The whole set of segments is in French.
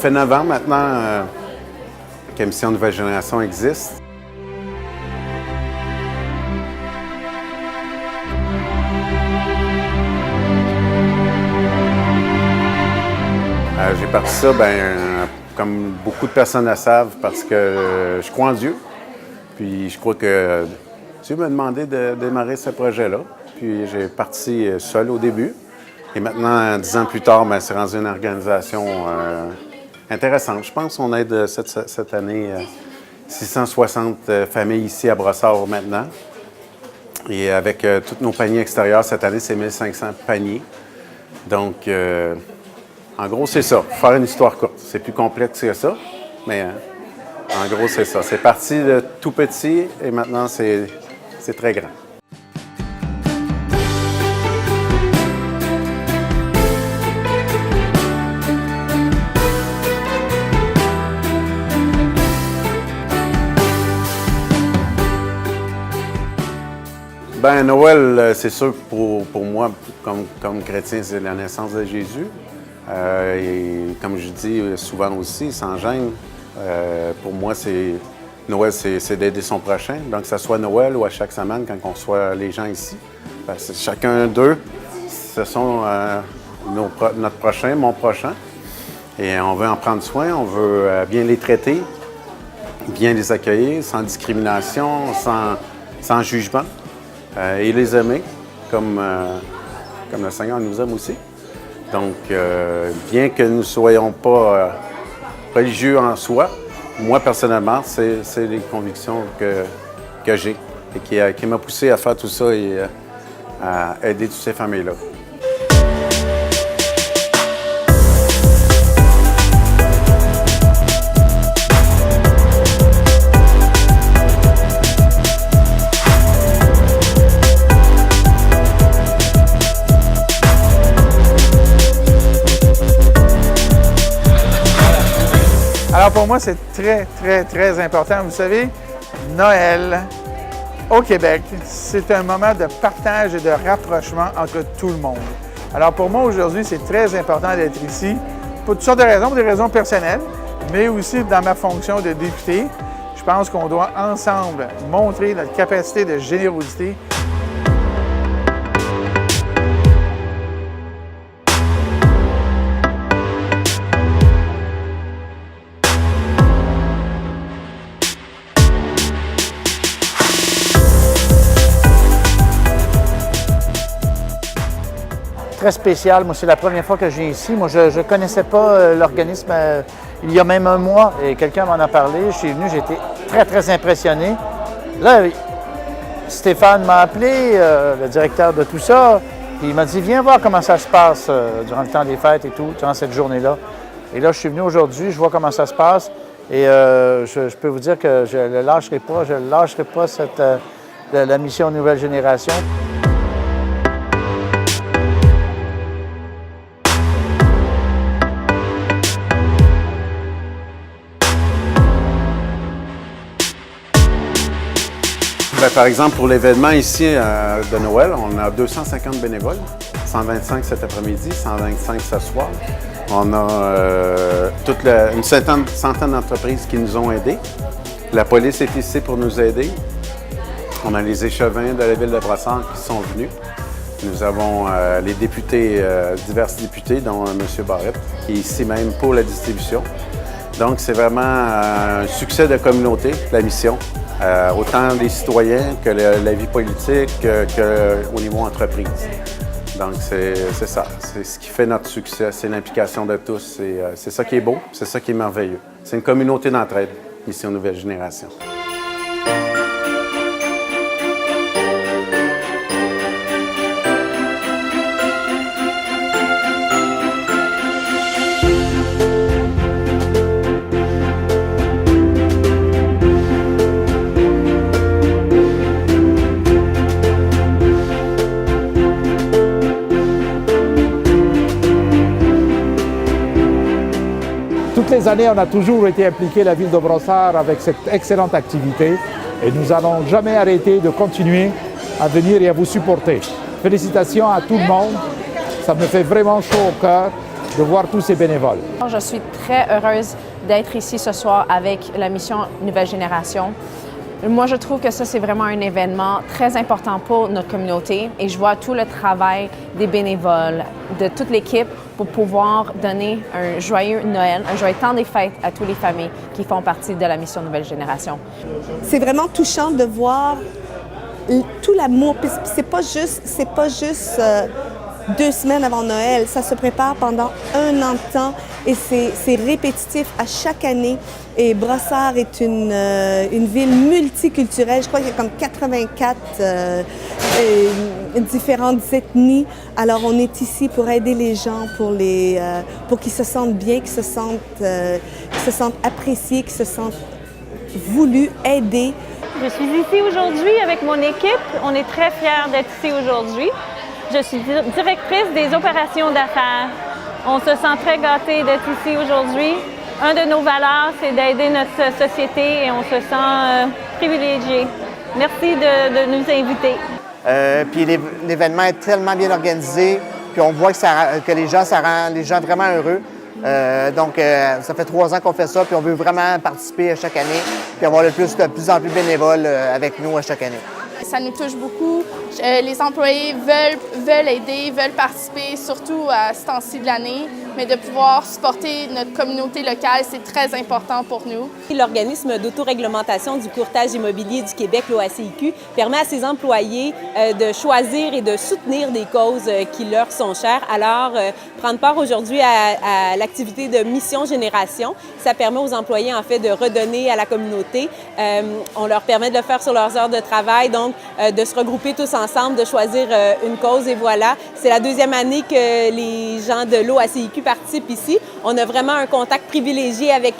fait 9 ans maintenant que Mission Nouvelle Génération existe. J'ai parti ça, comme beaucoup de personnes le savent, parce que je crois en Dieu. Puis je crois que Dieu m'a demandé de démarrer ce projet-là. Puis j'ai parti seul au début. Et maintenant, 10 ans plus tard, c'est rendu une organisation intéressante. Je pense qu'on aide cette année 660 familles ici à Brossard maintenant. Et avec tous nos paniers extérieurs, cette année, c'est 1500 paniers. Donc, en gros, c'est ça. Faire une histoire courte. C'est plus complexe que ça, mais en gros, c'est ça. C'est parti de tout petit et maintenant, c'est très grand. Noël, c'est sûr pour moi, comme chrétien, c'est la naissance de Jésus. Et comme je dis souvent aussi, sans gêne, pour moi, Noël, c'est d'aider son prochain. Donc, que ce soit Noël ou à chaque semaine, quand on reçoit les gens ici, chacun d'eux, ce sont notre prochain, mon prochain. Et on veut en prendre soin, on veut bien les traiter, bien les accueillir, sans discrimination, sans jugement. Et les aimer, comme le Seigneur nous aime aussi. Donc, bien que nous ne soyons pas religieux en soi, moi, personnellement, c'est les convictions que j'ai et qui m'a poussé à faire tout ça et à aider toutes ces familles-là. Alors pour moi, c'est très, très, très important. Vous savez, Noël au Québec, c'est un moment de partage et de rapprochement entre tout le monde. Alors pour moi, aujourd'hui, c'est très important d'être ici pour toutes sortes de raisons, pour des raisons personnelles, mais aussi dans ma fonction de député. Je pense qu'on doit ensemble montrer notre capacité de générosité. Très spécial. Moi, c'est la première fois que je viens ici. Moi, je ne connaissais pas l'organisme il y a même un mois et quelqu'un m'en a parlé. Je suis venu, j'ai été très, très impressionné. Là, Stéphane m'a appelé, le directeur de tout ça, puis il m'a dit « Viens voir comment ça se passe durant le temps des fêtes et tout, durant cette journée-là. » Et là, je suis venu aujourd'hui, je vois comment ça se passe et je peux vous dire que je ne le lâcherai pas. Je ne lâcherai pas la mission Nouvelle Génération. Par exemple, pour l'événement ici de Noël, on a 250 bénévoles, 125 cet après-midi, 125 ce soir. On a une centaine d'entreprises qui nous ont aidés. La police est ici pour nous aider. On a les échevins de la ville de Brossard qui sont venus. Nous avons les députés, divers députés, dont M. Barrette, qui est ici même pour la distribution. Donc, c'est vraiment un succès de communauté, la mission. Autant les citoyens que la vie politique qu'au niveau entreprise. Donc, c'est ça. C'est ce qui fait notre succès, c'est l'implication de tous. C'est ça qui est beau, c'est ça qui est merveilleux. C'est une communauté d'entraide, Mission Nouvelle Génération. Toutes les années, on a toujours été impliqué, la ville de Brossard, avec cette excellente activité et nous n'allons jamais arrêter de continuer à venir et à vous supporter. Félicitations à tout le monde, ça me fait vraiment chaud au cœur de voir tous ces bénévoles. Je suis très heureuse d'être ici ce soir avec la mission Nouvelle Génération. Moi, je trouve que ça, c'est vraiment un événement très important pour notre communauté et je vois tout le travail des bénévoles, de toute l'équipe pour pouvoir donner un joyeux Noël, un joyeux temps des fêtes à toutes les familles qui font partie de la mission Nouvelle Génération. C'est vraiment touchant de voir tout l'amour. C'est pas juste 2 semaines avant Noël, ça se prépare pendant 1 an de temps et c'est répétitif à chaque année. Et Brossard est une ville multiculturelle. Je crois qu'il y a comme 84 différentes ethnies. Alors on est ici pour aider les gens, pour qu'ils se sentent bien, qu'ils se sentent appréciés, qu'ils se sentent voulus, aidés. Je suis ici aujourd'hui avec mon équipe. On est très fiers d'être ici aujourd'hui. Je suis directrice des opérations d'affaires. On se sent très gâtés d'être ici aujourd'hui. Un de nos valeurs, c'est d'aider notre société et on se sent privilégié. Merci de nous inviter. Puis l'événement est tellement bien organisé, puis on voit que les gens, ça rend les gens vraiment heureux. Donc, ça fait 3 ans qu'on fait ça, puis on veut vraiment participer à chaque année, puis avoir de plus en plus bénévoles avec nous à chaque année. Ça nous touche beaucoup. Les employés veulent aider, veulent participer, surtout à ce temps-ci de l'année, mais de pouvoir supporter notre communauté locale, c'est très important pour nous. L'organisme d'autoréglementation du courtage immobilier du Québec, l'OACIQ, permet à ses employés de choisir et de soutenir des causes qui leur sont chères. Alors, prendre part aujourd'hui à l'activité de Mission Génération, ça permet aux employés, en fait, de redonner à la communauté. On leur permet de le faire sur leurs heures de travail, donc de se regrouper tous ensemble, de choisir une cause et voilà. C'est la 2e année que les gens de l'OACIQ participent ici. On a vraiment un contact privilégié avec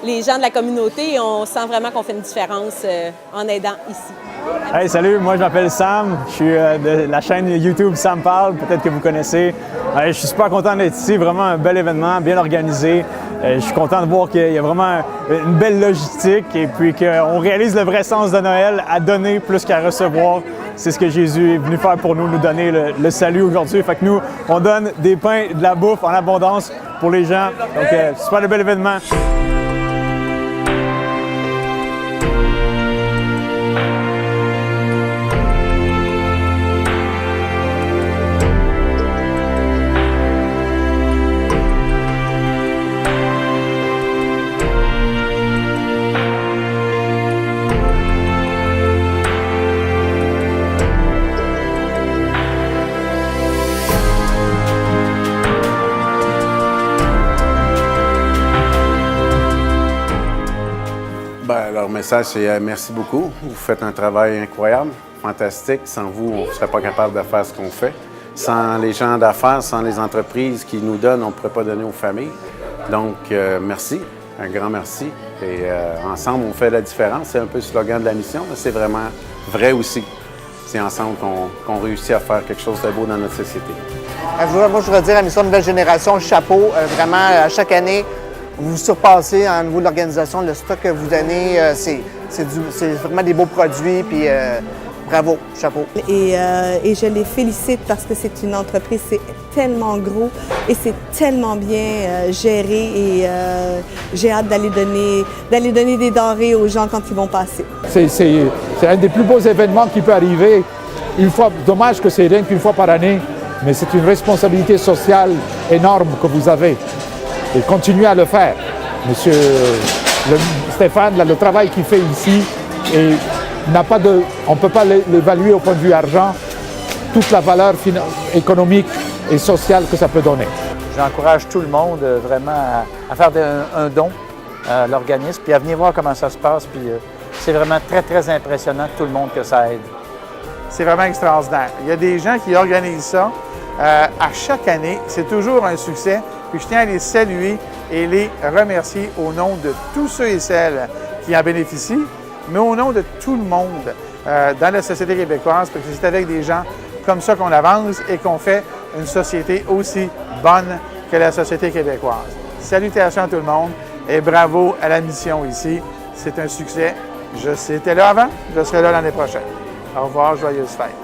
les gens de la communauté et on sent vraiment qu'on fait une différence en aidant ici. Hey, salut, moi je m'appelle Sam, je suis de la chaîne YouTube Sam Parle, peut-être que vous connaissez. Je suis super content d'être ici, vraiment un bel événement, bien organisé. Je suis content de voir qu'il y a vraiment une belle logistique et puis qu'on réalise le vrai sens de Noël, à donner plus qu'à recevoir. C'est ce que Jésus est venu faire pour nous donner le salut aujourd'hui. Fait que nous, on donne des pains, de la bouffe en abondance pour les gens. Donc, super de bel événement. Leur message, c'est merci beaucoup. Vous faites un travail incroyable, fantastique. Sans vous, on ne serait pas capable de faire ce qu'on fait. Sans les gens d'affaires, sans les entreprises qui nous donnent, on ne pourrait pas donner aux familles. Donc, merci, un grand merci. Et ensemble, on fait la différence. C'est un peu le slogan de la mission, mais c'est vraiment vrai aussi. C'est ensemble qu'on réussit à faire quelque chose de beau dans notre société. Moi, je voudrais dire à la mission Nouvelle Génération, chapeau, vraiment, à chaque année, vous vous surpassez au niveau de l'organisation, le stock que vous donnez, c'est vraiment des beaux produits, puis bravo, chapeau. Et je les félicite parce que c'est une entreprise, c'est tellement gros et c'est tellement bien géré et j'ai hâte d'aller donner des denrées aux gens quand ils vont passer. C'est un des plus beaux événements qui peut arriver. Dommage que c'est rien qu'une fois par année, mais c'est une responsabilité sociale énorme que vous avez. Et continuez à le faire. Monsieur Stéphane, le travail qu'il fait ici, on ne peut pas l'évaluer au point de vue argent, toute la valeur économique et sociale que ça peut donner. J'encourage tout le monde vraiment à faire un don à l'organisme, puis à venir voir comment ça se passe. Puis c'est vraiment très, très impressionnant tout le monde que ça aide. C'est vraiment extraordinaire. Il y a des gens qui organisent ça à chaque année. C'est toujours un succès. Puis je tiens à les saluer et les remercier au nom de tous ceux et celles qui en bénéficient, mais au nom de tout le monde dans la société québécoise, parce que c'est avec des gens comme ça qu'on avance et qu'on fait une société aussi bonne que la société québécoise. Salutations à tout le monde et bravo à la mission ici. C'est un succès. J'étais là avant, je serai là l'année prochaine. Au revoir, joyeuses fêtes.